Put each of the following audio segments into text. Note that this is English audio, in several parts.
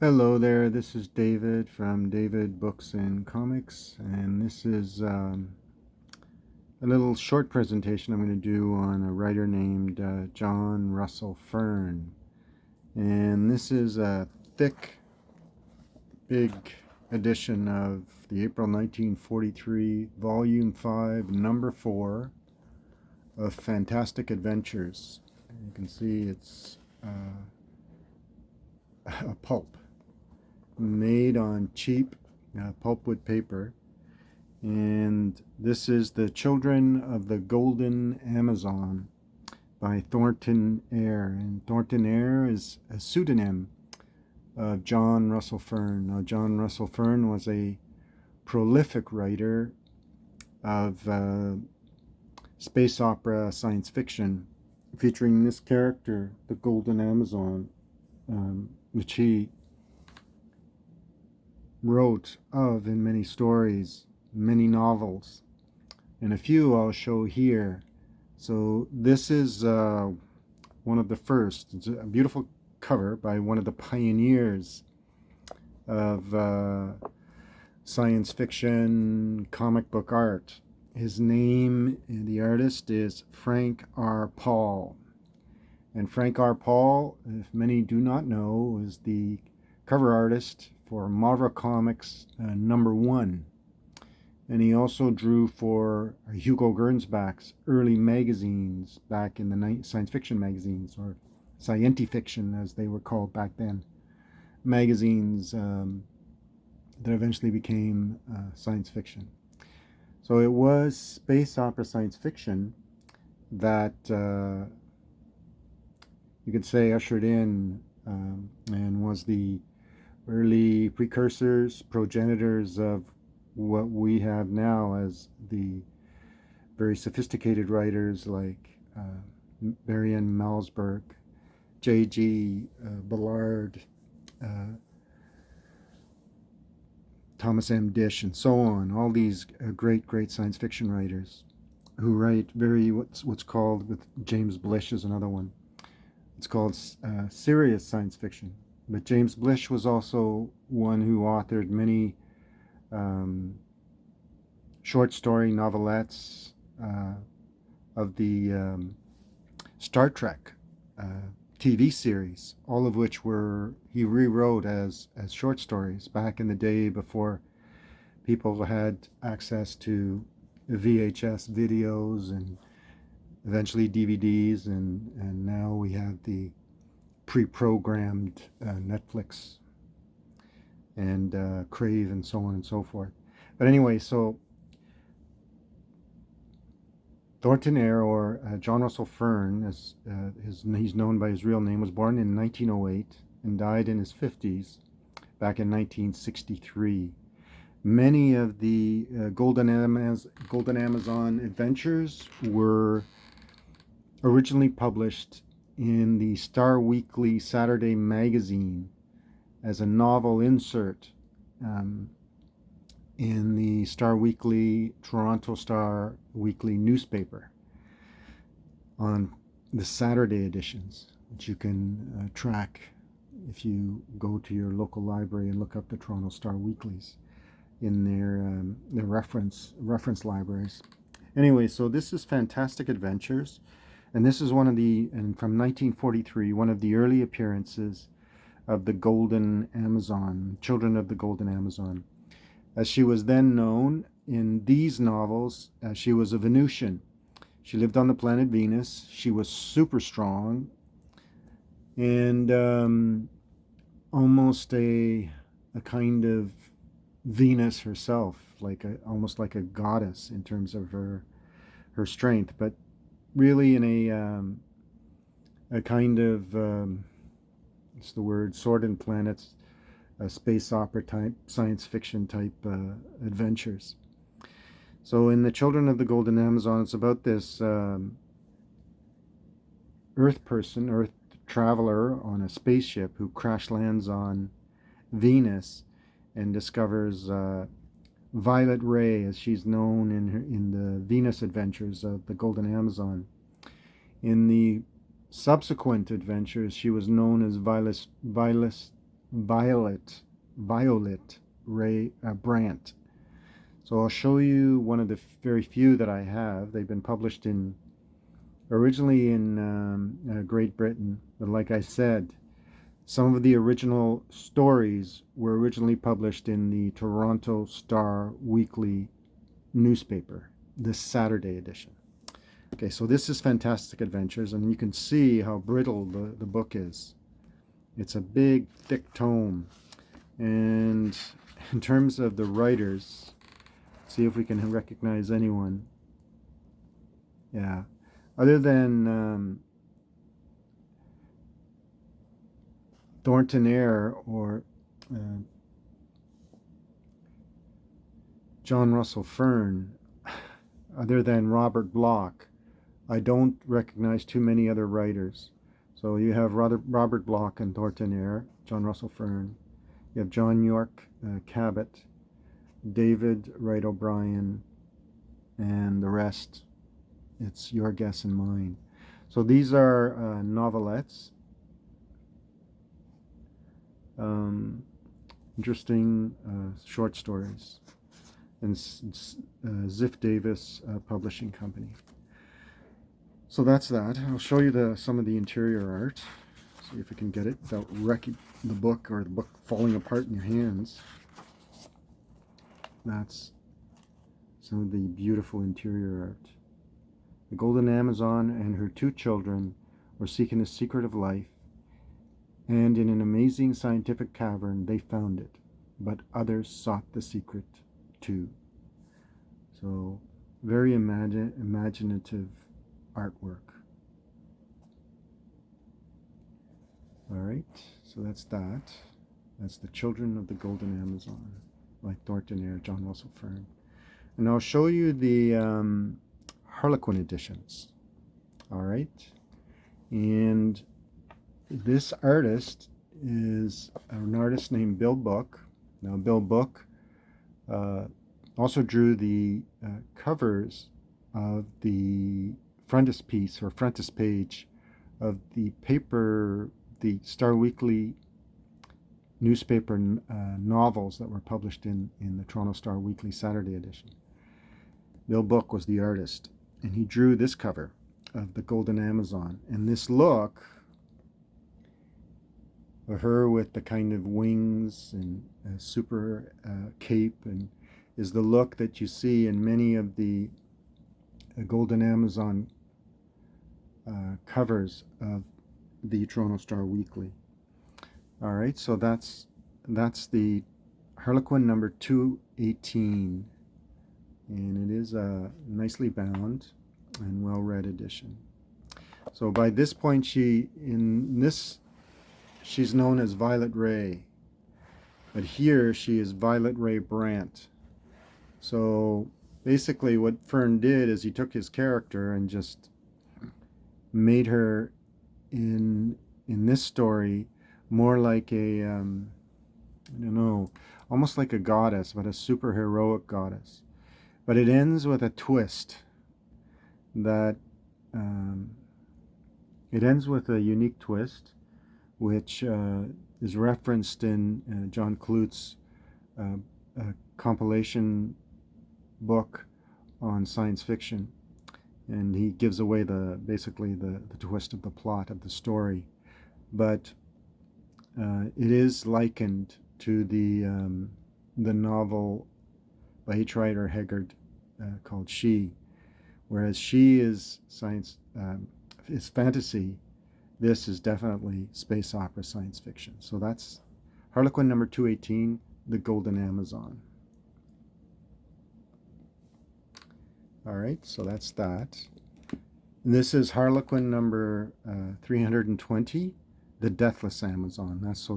Hello there, this is David from David Books and Comics, and this is a little short presentation I'm going to do on a writer named John Russell Fearn. And this is a thick, big edition of the April 1943, Volume 5, Number 4 of Fantastic Adventures. And you can see it's a pulp made on cheap pulpwood paper, and this is The Children of the Golden Amazon by Thornton Eyre. And Thornton Eyre is a pseudonym of John Russell Fearn. Now, John Russell Fearn was a prolific writer of space opera science fiction featuring this character, the Golden Amazon, which he wrote of in many stories, many novels, and a few I'll show here. So this is one of the first. It's a beautiful cover by one of the pioneers of science fiction comic book art. His name, the artist, is Frank R. Paul. And Frank R. Paul, if many do not know, is the cover artist for Marvel Comics #1. And he also drew for Hugo Gernsback's early magazines back in the science fiction magazines, or scientifiction as they were called back then. Magazines that eventually became science fiction. So it was space opera science fiction that you could say ushered in and was the early precursors, progenitors of what we have now as the very sophisticated writers like Marianne Malsberg, J.G. Ballard, Thomas M. Dish, and so on. All these great science fiction writers who write what's called, with James Blish is another one, it's called serious science fiction. But James Blish was also one who authored many short story novelettes of the Star Trek TV series, all of which he rewrote as short stories back in the day before people had access to VHS videos and eventually DVDs, and now we have the pre-programmed Netflix and Crave and so on and so forth. But anyway, so Thornton Eyre, or John Russell Fearn, as he's known by his real name, was born in 1908 and died in his 50s back in 1963. Many of the Golden Amazon adventures were originally published in the Star Weekly Saturday magazine as a novel insert in the Star Weekly, Toronto Star Weekly newspaper on the Saturday editions, which you can track if you go to your local library and look up the Toronto Star Weeklies in their reference libraries. Anyway, so this is Fantastic Adventures, and this is from 1943, one of the early appearances of the Golden Amazon, Children of the Golden Amazon. As she was then known in these novels, she was a Venusian. She lived on the planet Venus. She was super strong and almost a kind of Venus herself, almost like a goddess in terms of her strength, but really in a kind of it's the word Sword and Planets, space opera type, science fiction type adventures. So in The Children of the Golden Amazon, it's about this Earth traveler on a spaceship who crash lands on Venus and discovers Violet Ray, as she's known in the Venus adventures of the Golden Amazon. In the subsequent adventures, she was known as Violet Ray Brandt. So I'll show you one of the very few that I have. They've been published originally in Great Britain, but like I said, some of the original stories were originally published in the Toronto Star Weekly newspaper, this Saturday edition. Okay, so this is Fantastic Adventures, and you can see how brittle the book is. It's a big, thick tome. And in terms of the writers, see if we can recognize anyone. Yeah. Other than Thornton Eyre or John Russell Fearn, other than Robert Bloch, I don't recognize too many other writers. So you have Robert Bloch and Thornton Eyre, John Russell Fearn. You have John York Cabot, David Wright O'Brien, and the rest. It's your guess and mine. So these are novelettes. Interesting short stories. And Ziff Davis Publishing Company. So that's that. I'll show you some of the interior art. See if we can get it without wrecking the book or the book falling apart in your hands. That's some of the beautiful interior art. The Golden Amazon and her 2 children were seeking the secret of life, and in an amazing scientific cavern they found it, but others sought the secret too. So, very imaginative artwork. Alright, so that's that. That's The Children of the Golden Amazon by Thornton Eyre, John Russell Fearn. And I'll show you the Harlequin editions. Alright, and this artist is an artist named Bill Book. Now, Bill Book also drew the covers of the frontispiece or frontispage of the Star Weekly newspaper novels that were published in the Toronto Star Weekly Saturday edition. Bill Book was the artist, and he drew this cover of the Golden Amazon. And this look of her with the kind of wings and super cape and is the look that you see in many of the Golden Amazon covers of the Toronto Star Weekly. All right, so that's the Harlequin number 218, and it is a nicely bound and well-read edition. So by this point, she's known as Violet Ray, but here she is Violet Ray Brandt. So basically what Fearn did is he took his character and just made her in this story more like a I don't know, almost like a goddess, but a super heroic goddess. But it ends with a twist that it ends with a unique twist, which is referenced in John Clute's compilation book on science fiction, and he gives away basically the twist of the plot of the story. But it is likened to the novel by H. Rider Haggard called She, whereas She is science is fantasy. This is definitely space opera science fiction. So that's Harlequin number 218, The Golden Amazon. All right, so that's that. And this is Harlequin number 320, The Deathless Amazon. That's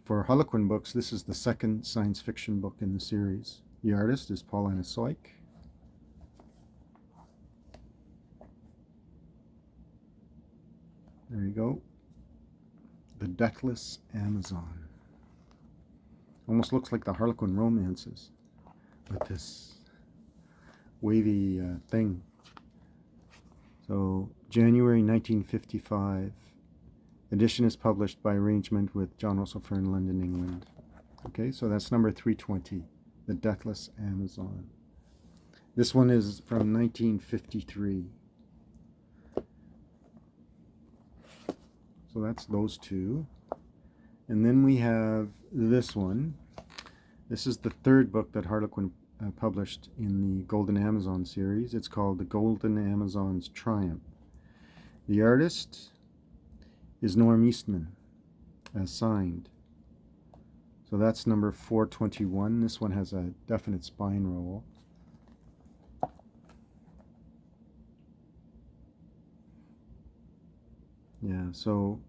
for Harlequin books, this is the second science fiction book in the series. The artist is Paulina Soik. There you go. The Deathless Amazon. Almost looks like the Harlequin romances with this wavy thing. So January 1955, Edition is published by arrangement with John Russell Fearn, London, England. Okay, so that's number 320, The Deathless Amazon. This one is from 1953. So that's those two. And then we have this one. This is the third book that Harlequin published in the Golden Amazon series. It's called The Golden Amazon's Triumph. The artist is Norm Eastman, as signed. So that's number 421. This one has a definite spine roll. Yeah, so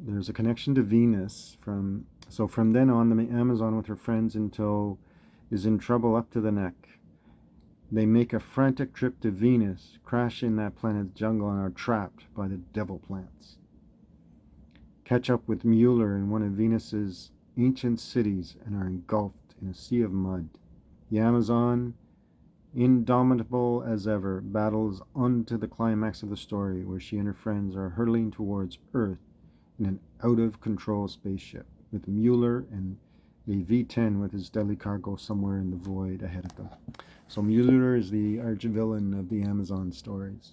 there's a connection to Venus from then on, the Amazon with her friends in tow is in trouble up to the neck. They make a frantic trip to Venus, crash in that planet's jungle, and are trapped by the devil plants. Catch up with Mueller in one of Venus's ancient cities and are engulfed in a sea of mud. The Amazon, indomitable as ever, battles on to the climax of the story, where she and her friends are hurtling towards Earth in an out-of-control spaceship, with Mueller and the V-10 with his deadly cargo somewhere in the void ahead of them. So Mueller is the arch-villain of the Amazon stories.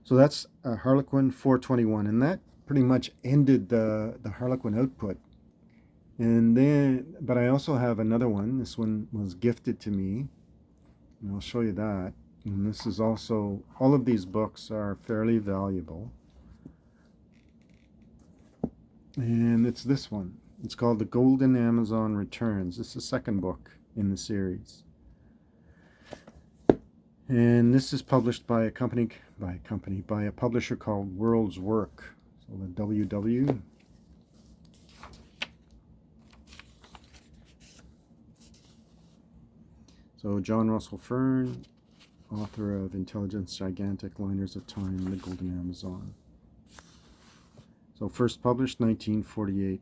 So that's Harlequin 421, and that pretty much ended the Harlequin output. And then, but I also have another one. This one was gifted to me, and I'll show you that. And this is also, all of these books are fairly valuable. And it's this one. It's called The Golden Amazon Returns. This is the second book in the series. And this is published by a publisher called World's Work. So the WW. So John Russell Fearn, author of Intelligence, Gigantic, Liners of Time, The Golden Amazon. So first published 1948.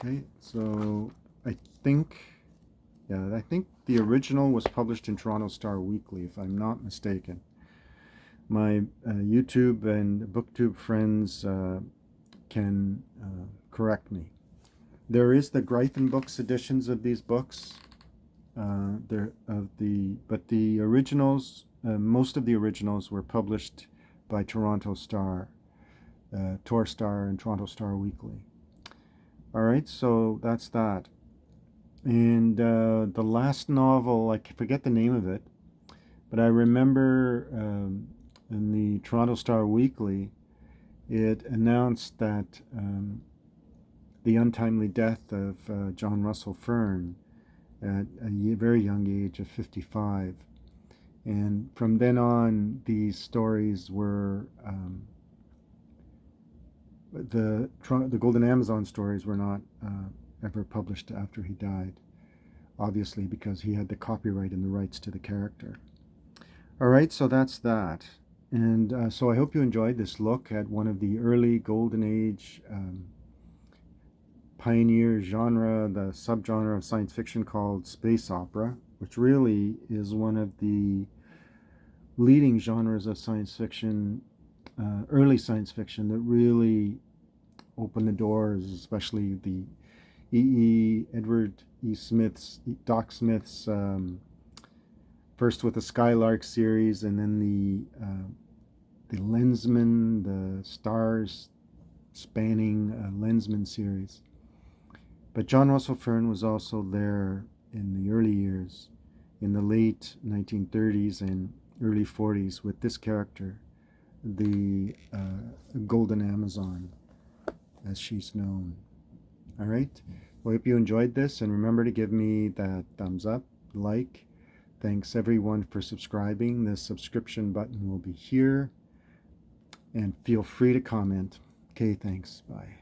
Okay, so I think the original was published in Toronto Star Weekly, if I'm not mistaken. My YouTube and BookTube friends can correct me. There is the Gryphon Books editions of these books. But the originals, most of the originals were published by Toronto Star, Tor Star, and Toronto Star Weekly. All right, so that's that. And the last novel, I forget the name of it, but I remember in the Toronto Star Weekly, it announced that the untimely death of John Russell Fearn at a very young age of 55. And from then on, these stories were, the Golden Amazon stories were not ever published after he died, obviously because he had the copyright and the rights to the character. All right, so that's that. And so I hope you enjoyed this look at one of the early Golden Age pioneer genre, the subgenre of science fiction called space opera, which really is one of the leading genres of science fiction, early science fiction, that really opened the doors, especially the Edward E. Smith's, Doc Smith's, first with the Skylark series, and then the Lensman, the stars spanning Lensman series. But John Russell Fearn was also there in the early years, in the late 1930s and early 40s, with this character, the Golden Amazon, as she's known. All right, well, I hope you enjoyed this, and remember to give me that thumbs up, like. Thanks everyone for subscribing. The subscription button will be here, and feel free to comment. Okay, thanks, bye.